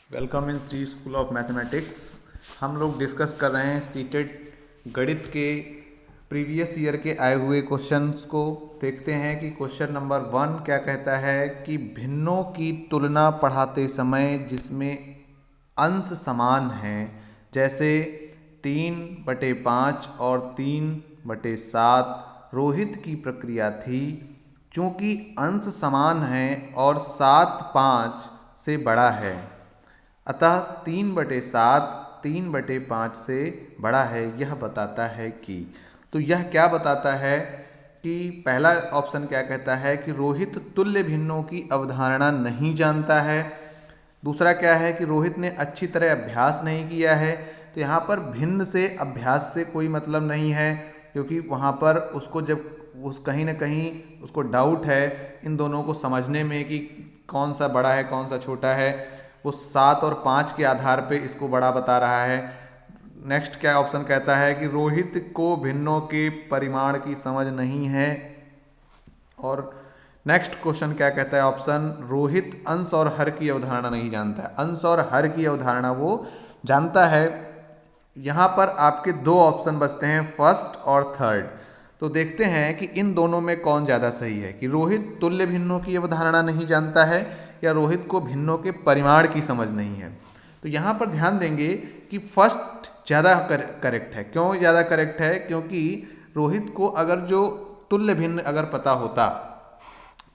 Welcome in Shri school of mathematics. हम लोग discuss कर रहे हैं सीटेट गणित के प्रीवियस ईयर के आए हुए क्वेश्चंस को। देखते हैं कि क्वेश्चन नंबर 1 क्या कहता है कि भिन्नों की तुलना पढ़ाते समय जिसमें अंश समान हैं, जैसे 3/5 और 3/7 रोहित की प्रक्रिया थी। चूँकि अंश समान हैं और 7 5 से बड़ा है, अतः 3/7 3/5 से बड़ा है। यह बताता है कि, तो यह क्या बताता है कि पहला ऑप्शन क्या कहता है कि रोहित तुल्य भिन्नों की अवधारणा नहीं जानता है। दूसरा क्या है कि रोहित ने अच्छी तरह अभ्यास नहीं किया है। तो यहाँ पर भिन्न से अभ्यास से कोई मतलब नहीं है, क्योंकि वहाँ पर उसको जब उस कहीं ना कहीं उसको डाउट है इन दोनों को समझने में कि कौन सा बड़ा है कौन सा छोटा है, वो 7 और 5 के आधार पे इसको बड़ा बता रहा है। नेक्स्ट क्या ऑप्शन कहता है कि रोहित को भिन्नों के परिमाण की समझ नहीं है। और नेक्स्ट क्वेश्चन क्या कहता है ऑप्शन, रोहित अंश और हर की अवधारणा नहीं जानता है। अंश और हर की अवधारणा वो जानता है। यहाँ पर आपके दो ऑप्शन बचते हैं, फर्स्ट और थर्ड। तो देखते हैं कि इन दोनों में कौन ज़्यादा सही है, कि रोहित तुल्य भिन्नों की अवधारणा नहीं जानता है या रोहित को भिन्नों के परिमाण की समझ नहीं है। तो यहाँ पर ध्यान देंगे कि फर्स्ट ज़्यादा करेक्ट है। क्यों ज़्यादा करेक्ट है? क्योंकि रोहित को अगर जो तुल्य भिन्न अगर पता होता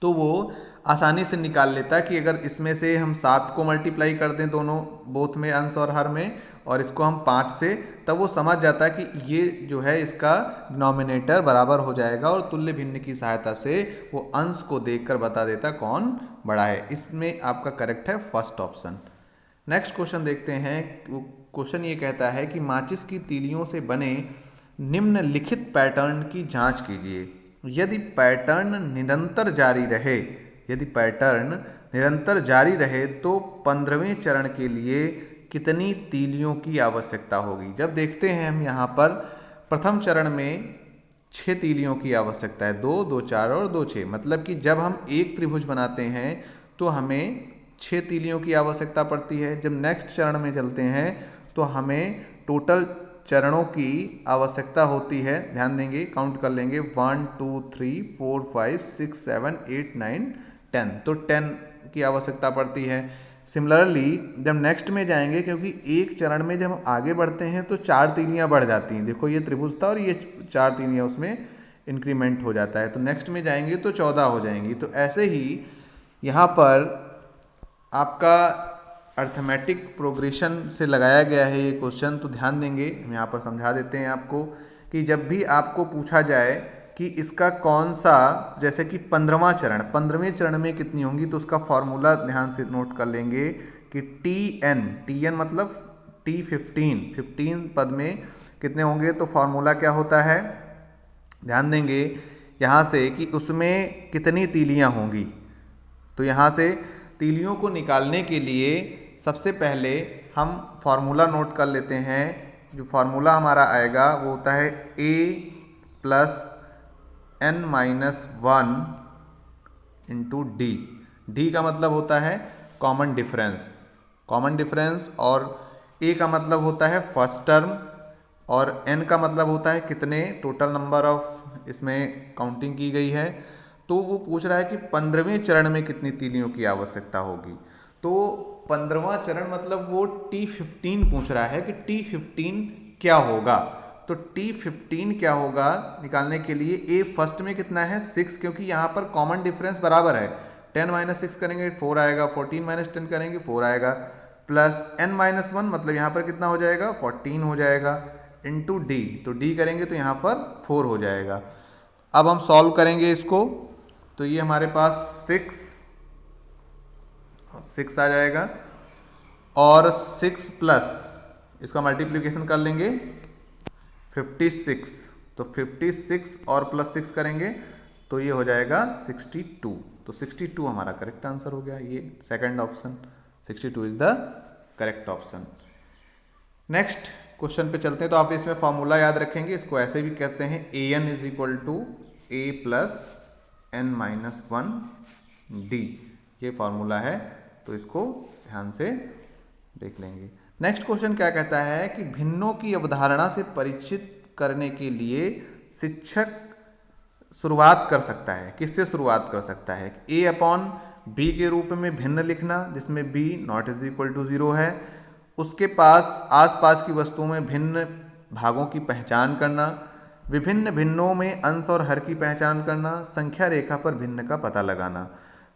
तो वो आसानी से निकाल लेता कि अगर इसमें से हम 7 को मल्टीप्लाई कर दें दोनों बोथ में, अंश और हर में, और इसको हम 5 से, तब वो समझ जाता कि ये जो है इसका डिनोमिनेटर बराबर हो जाएगा और तुल्य भिन्न की सहायता से वो अंश को देखकर बता देता कौन बड़ा है। इसमें आपका करेक्ट है फर्स्ट ऑप्शन। नेक्स्ट क्वेश्चन देखते हैं। क्वेश्चन ये कहता है कि माचिस की तीलियों से बने निम्नलिखित पैटर्न की जांच कीजिए। यदि पैटर्न निरंतर जारी रहे तो 15वें चरण के लिए कितनी तीलियों की आवश्यकता होगी। जब देखते हैं हम यहाँ पर प्रथम चरण में 6 तीलियों की आवश्यकता है, 2 2 4 और 2 6। मतलब कि जब हम एक त्रिभुज बनाते हैं तो हमें 6 तीलियों की आवश्यकता पड़ती है। जब नेक्स्ट चरण में चलते हैं तो हमें टोटल चरणों की आवश्यकता होती है। ध्यान देंगे, काउंट कर लेंगे, 1 2 3 4 5 6 7 8 9 10। तो 10 की आवश्यकता पड़ती है। सिमिलरली जब नेक्स्ट में जाएंगे, क्योंकि एक चरण में जब हम आगे बढ़ते हैं तो 4 तीलियाँ बढ़ जाती हैं। देखो ये त्रिभुज था और ये 4 तीलियाँ उसमें इंक्रीमेंट हो जाता है। तो नेक्स्ट में जाएंगे तो 14 हो जाएंगी। तो ऐसे ही यहाँ पर आपका अर्थमेटिक प्रोग्रेशन से लगाया गया है ये क्वेश्चन। तो ध्यान देंगे, हम यहाँ पर समझा देते हैं आपको कि जब भी आपको पूछा जाए कि इसका कौन सा, जैसे कि 15वें चरण में कितनी होंगी, तो उसका फॉर्मूला ध्यान से नोट कर लेंगे कि टी एन मतलब T15 पद में कितने होंगे। तो फॉर्मूला क्या होता है, ध्यान देंगे यहाँ से कि उसमें कितनी तीलियाँ होंगी। तो यहाँ से तीलियों को निकालने के लिए सबसे पहले हम फार्मूला नोट कर लेते हैं। जो फार्मूला हमारा आएगा वो होता है a + n-1 into D. D का मतलब होता है कॉमन डिफरेंस, और a का मतलब होता है फर्स्ट टर्म, और n का मतलब होता है कितने, टोटल नंबर ऑफ इसमें काउंटिंग की गई है। तो वो पूछ रहा है कि 15वें चरण में कितनी तीलियों की आवश्यकता होगी। तो 15वां चरण मतलब वो T15 पूछ रहा है कि T15 क्या होगा। तो T15 क्या होगा निकालने के लिए A फर्स्ट में कितना है 6, क्योंकि यहाँ पर कॉमन डिफरेंस बराबर है। 10 - 6 करेंगे 4 आएगा, 14 - 10 करेंगे 4 आएगा, प्लस n-1 मतलब यहाँ पर कितना हो जाएगा 14 हो जाएगा, इंटू डी। तो डी करेंगे तो यहाँ पर 4 हो जाएगा। अब हम सॉल्व करेंगे इसको, तो ये हमारे पास 6 आ जाएगा, और 6 प्लस इसका मल्टीप्लिकेशन कर लेंगे 56। तो 56 और प्लस 6 करेंगे तो ये हो जाएगा 62। तो 62 हमारा करेक्ट आंसर हो गया। ये second option 62 is the correct option. Next question पे चलते हैं। तो आप इसमें फॉर्मूला याद रखेंगे, इसको ऐसे भी कहते हैं an = a + n-1 d। ये फॉर्मूला है, तो इसको ध्यान से देख लेंगे। नेक्स्ट क्वेश्चन क्या कहता है कि भिन्नों की अवधारणा से परिचित करने के लिए शिक्षक शुरुआत कर सकता है। किससे शुरुआत कर सकता है? ए अपॉन बी के रूप में भिन्न लिखना, जिसमें B naught is equal to zero है। उसके पास आसपास की वस्तुओं में भिन्न भागों की पहचान करना, विभिन्न भिन्नों में अंश और हर की पहचान करना, संख्या रेखा पर भिन्न का पता लगाना।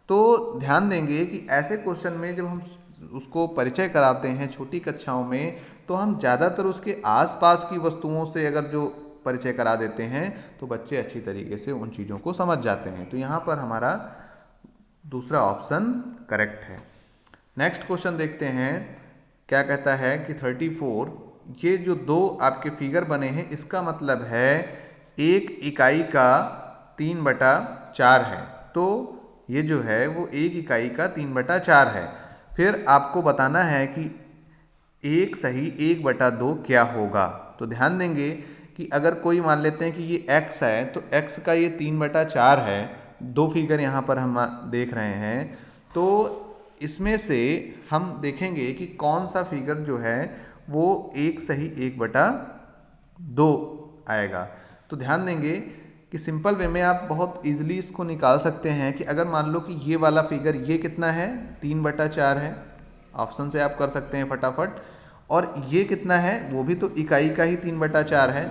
तो ध्यान देंगे कि ऐसे क्वेश्चन में जब हम उसको परिचय कराते हैं छोटी कक्षाओं में, तो हम ज़्यादातर उसके आसपास की वस्तुओं से अगर जो परिचय करा देते हैं तो बच्चे अच्छी तरीके से उन चीज़ों को समझ जाते हैं। तो यहाँ पर हमारा दूसरा ऑप्शन करेक्ट है। नेक्स्ट क्वेश्चन देखते हैं क्या कहता है कि 34, ये जो दो आपके फिगर बने हैं इसका मतलब है एक इकाई का 3/4 है। तो ये जो है वो एक इकाई का 3/4 है। फिर आपको बताना है कि एक सही 1/2 क्या होगा। तो ध्यान देंगे कि अगर कोई मान लेते हैं कि ये x है तो x का ये 3/4 है। दो फिगर यहाँ पर हम देख रहे हैं, तो इसमें से हम देखेंगे कि कौन सा फिगर जो है वो एक सही 1/2 आएगा। तो ध्यान देंगे कि सिंपल वे में आप बहुत इजीली इसको निकाल सकते हैं कि अगर मान लो कि ये वाला फिगर ये कितना है 3/4 है, ऑप्शन से आप कर सकते हैं फटाफट। और ये कितना है, वो भी तो इकाई का ही 3/4 है,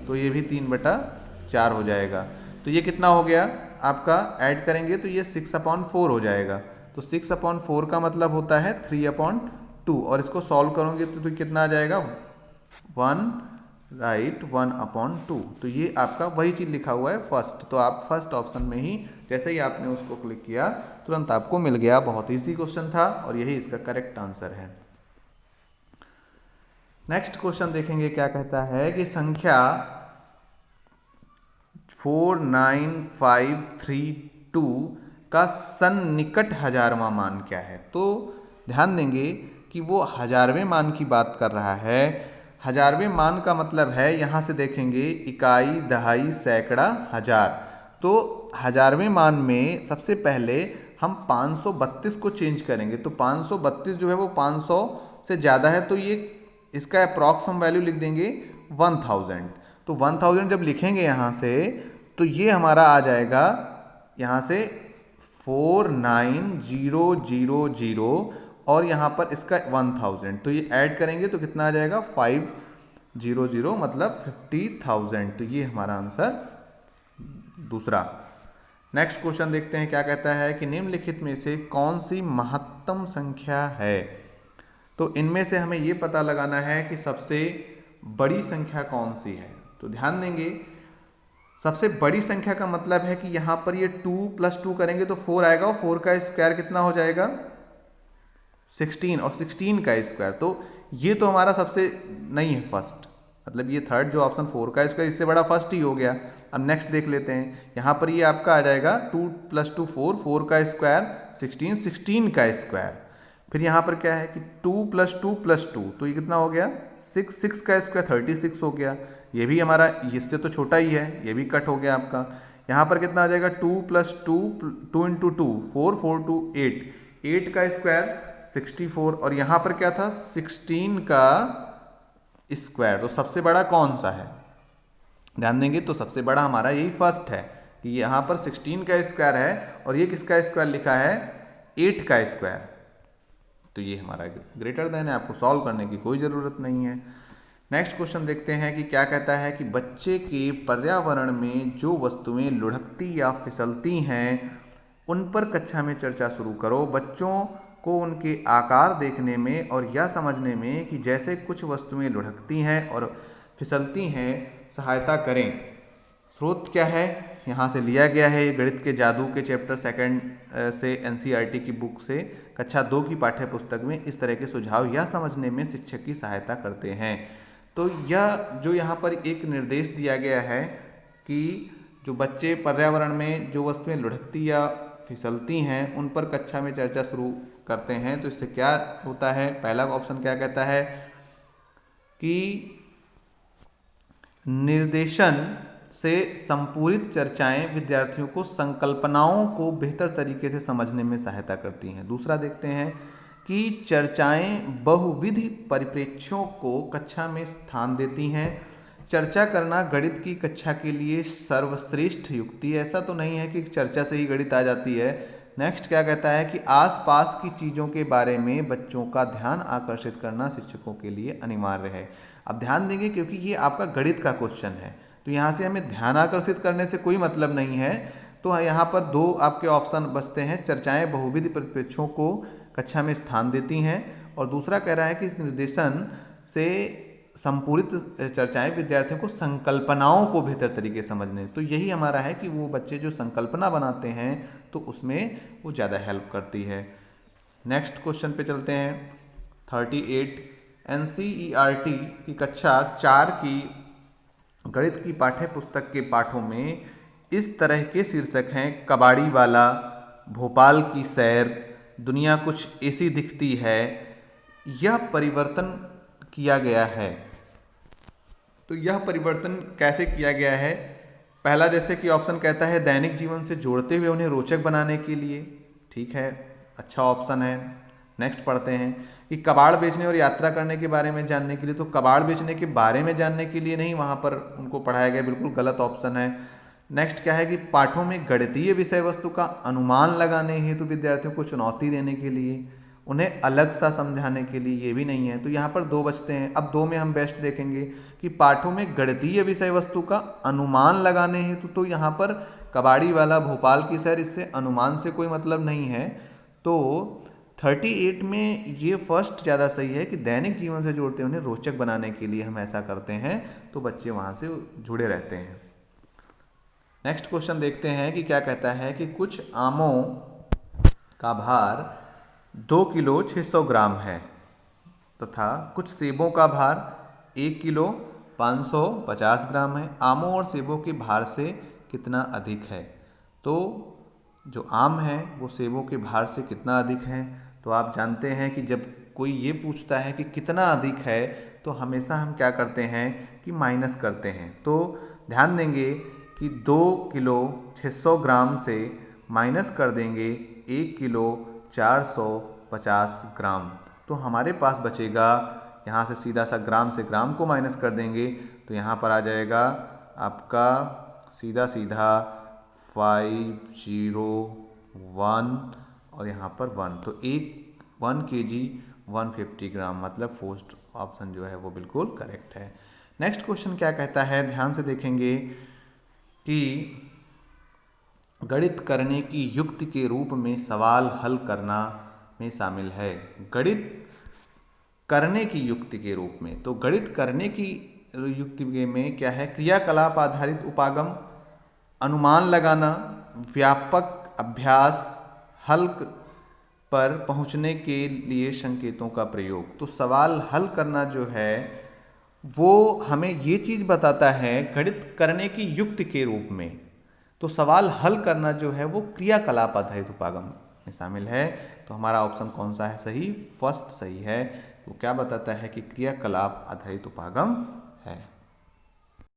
तो ये भी 3/4 हो जाएगा। तो ये कितना हो गया आपका, ऐड करेंगे तो ये 6/4 हो जाएगा। तो 6/4 का मतलब होता है 3/2, और इसको सॉल्व करोगे तो कितना आ जाएगा 1, राइट 1/2। तो ये आपका वही चीज़ लिखा हुआ है फर्स्ट। तो आप फर्स्ट ऑप्शन में ही जैसे ही आपने उसको क्लिक किया तुरंत आपको मिल गया। बहुत ईजी क्वेश्चन था और यही इसका करेक्ट आंसर है। नेक्स्ट क्वेश्चन देखेंगे क्या कहता है कि संख्या 49532 का सन्निकट हजारवां मान क्या है। तो ध्यान देंगे कि वो हजारवें मान की बात कर रहा है। हजारवें मान का मतलब है, यहाँ से देखेंगे इकाई, दहाई, सैकड़ा, हजार। तो हजारवें मान में सबसे पहले हम 532 को चेंज करेंगे। तो 532 जो है वो 500 से ज़्यादा है, तो ये इसका अप्रॉक्स हम वैल्यू लिख देंगे 1000। तो 1000 जब लिखेंगे यहाँ से तो ये हमारा आ जाएगा यहाँ से 49000 और यहाँ पर इसका 1000। तो ये ऐड करेंगे तो कितना आ जाएगा 500, मतलब 50,000। तो ये हमारा आंसर दूसरा। नेक्स्ट क्वेश्चन देखते हैं क्या कहता है कि निम्नलिखित में से कौन सी महत्तम संख्या है। तो इनमें से हमें ये पता लगाना है कि सबसे बड़ी संख्या कौन सी है। तो ध्यान देंगे सबसे बड़ी संख्या का मतलब है कि यहाँ पर ये 2 + 2 करेंगे तो 4 आएगा, और 4 का स्क्वायर कितना हो जाएगा 16, और 16 का स्क्वायर। तो ये तो हमारा सबसे नहीं है फर्स्ट, मतलब ये थर्ड जो ऑप्शन 4 का स्क्वायर इससे बड़ा फर्स्ट ही हो गया। अब नेक्स्ट देख लेते हैं, यहाँ पर ये आपका आ जाएगा 2 + 2 4, 4 का स्क्वायर 16, 16 का स्क्वायर। फिर यहाँ पर क्या है कि 2 + 2 + 2, तो ये कितना हो गया 6, 6 का स्क्वायर 36 हो गया। ये भी हमारा इससे तो छोटा ही है, ये भी कट हो गया आपका। यहाँ पर कितना आ जाएगा 2 + 2, 2 × 2 4, 4 × 2 8, 8 का स्क्वायर 64, और यहाँ पर क्या था 16 का स्क्वायर। तो सबसे बड़ा कौन सा है, ध्यान देंगे तो सबसे बड़ा हमारा यही फर्स्ट है कि यहाँ पर 16 का स्क्वायर है और ये किसका स्क्वायर लिखा है 8 का स्क्वायर। तो ये हमारा ग्रेटर देन है, आपको सॉल्व करने की कोई ज़रूरत नहीं है। नेक्स्ट क्वेश्चन देखते हैं कि क्या कहता है कि बच्चे के पर्यावरण में जो वस्तुएं लुढ़कती या फिसलती हैं उन पर कक्षा में चर्चा शुरू करो। बच्चों को उनके आकार देखने में और यह समझने में कि जैसे कुछ वस्तुएं लुढ़कती हैं और फिसलती हैं सहायता करें। स्रोत क्या है, यहाँ से लिया गया है, ये गणित के जादू के चैप्टर 2 से NCERT की बुक से कक्षा 2 की पाठ्य पुस्तक में इस तरह के सुझाव यह समझने में शिक्षक की सहायता करते हैं। तो यह जो यहाँ पर एक निर्देश दिया गया है कि जो बच्चे पर्यावरण में जो वस्तुएं लुढ़कती या फिसलती हैं उन पर कक्षा में चर्चा शुरू करते हैं। तो इससे क्या होता है, पहला ऑप्शन क्या कहता है कि निर्देशन से संपूरित चर्चाएं विद्यार्थियों को संकल्पनाओं को बेहतर तरीके से समझने में सहायता करती हैं। दूसरा देखते हैं कि चर्चाएं बहुविध परिप्रेक्ष्यों को कक्षा में स्थान देती हैं। चर्चा करना गणित की कक्षा के लिए सर्वश्रेष्ठ युक्ति है। ऐसा तो नहीं है कि चर्चा से ही गणित आ जाती है। नेक्स्ट क्या कहता है कि आसपास की चीज़ों के बारे में बच्चों का ध्यान आकर्षित करना शिक्षकों के लिए अनिवार्य है। अब ध्यान देंगे क्योंकि ये आपका गणित का क्वेश्चन है, तो यहाँ से हमें ध्यान आकर्षित करने से कोई मतलब नहीं है। तो यहाँ पर दो आपके ऑप्शन बचते हैं, चर्चाएं बहुविध परिप्रेक्ष्यों को कक्षा में स्थान देती हैं, और दूसरा कह रहा है कि इस निर्देशन से संपूरित चर्चाएं विद्यार्थियों को संकल्पनाओं को बेहतर तरीके से समझने, तो यही हमारा है कि वो बच्चे जो संकल्पना बनाते हैं तो उसमें वो ज़्यादा हेल्प करती है। नेक्स्ट क्वेश्चन पे चलते हैं। 38 NCERT की कक्षा 4 की गणित की पाठ्य पुस्तक के पाठों में इस तरह के शीर्षक हैं: कबाड़ी वाला, भोपाल की सैर, दुनिया कुछ ऐसी दिखती है। यह परिवर्तन किया गया है। तो यह परिवर्तन कैसे किया गया है? पहला, जैसे कि ऑप्शन कहता है दैनिक जीवन से जोड़ते हुए उन्हें रोचक बनाने के लिए। ठीक है, अच्छा ऑप्शन है। नेक्स्ट पढ़ते हैं कि कबाड़ बेचने और यात्रा करने के बारे में जानने के लिए। तो कबाड़ बेचने के बारे में जानने के लिए नहीं, वहाँ पर उनको पढ़ाया गया, बिल्कुल गलत ऑप्शन है। नेक्स्ट क्या है कि पाठों में गणितीय विषय वस्तु का अनुमान लगाने हेतु विद्यार्थियों को चुनौती देने के लिए, उन्हें अलग सा समझाने के लिए, ये भी नहीं है। तो यहाँ पर दो बचते हैं। अब दो में हम बेस्ट देखेंगे कि पाठों में गणितीय विषय वस्तु का अनुमान लगाने हेतु, तो यहाँ पर कबाड़ी वाला, भोपाल की सैर, इससे अनुमान से कोई मतलब नहीं है। तो 38 में ये फर्स्ट ज़्यादा सही है कि दैनिक जीवन से जोड़ते उन्हें रोचक बनाने के लिए हम ऐसा करते हैं, तो बच्चे वहाँ से जुड़े रहते हैं। नेक्स्ट क्वेश्चन देखते हैं कि क्या कहता है कि कुछ आमों का भार 2 किलो 600 ग्राम है तथा कुछ सेबों का भार 1 किलो 550 ग्राम है। आमों और सेबों के भार से कितना अधिक है? तो जो आम है वो सेबों के भार से कितना अधिक है? तो आप जानते हैं कि जब कोई ये पूछता है कि कितना अधिक है, तो हमेशा हम क्या करते हैं कि माइनस करते हैं। तो ध्यान देंगे कि 2 किलो 600 ग्राम से माइनस कर देंगे 1 किलो 450 ग्राम, तो हमारे पास बचेगा, यहाँ से सीधा सा ग्राम से ग्राम को माइनस कर देंगे तो यहाँ पर आ जाएगा आपका सीधा सीधा 501 और यहाँ पर 1, तो 1 kg 150 ग्राम, मतलब फर्स्ट ऑप्शन जो है वो बिल्कुल करेक्ट है। नेक्स्ट क्वेश्चन क्या कहता है, ध्यान से देखेंगे कि गणित करने की युक्ति के रूप में सवाल हल करना में शामिल है। गणित करने की युक्ति के रूप में, तो गणित करने की युक्ति में क्या है? क्रियाकलाप आधारित उपागम, अनुमान लगाना, व्यापक अभ्यास, हल पर पहुंचने के लिए संकेतों का प्रयोग। तो सवाल हल करना जो है वो हमें ये चीज़ बताता है गणित करने की युक्ति के रूप में, तो सवाल हल करना जो है वो क्रियाकलाप आधारित उपागम में शामिल है। तो हमारा ऑप्शन कौन सा है सही? फर्स्ट सही है। तो क्या बताता है कि क्रियाकलाप आधारित उपागम है।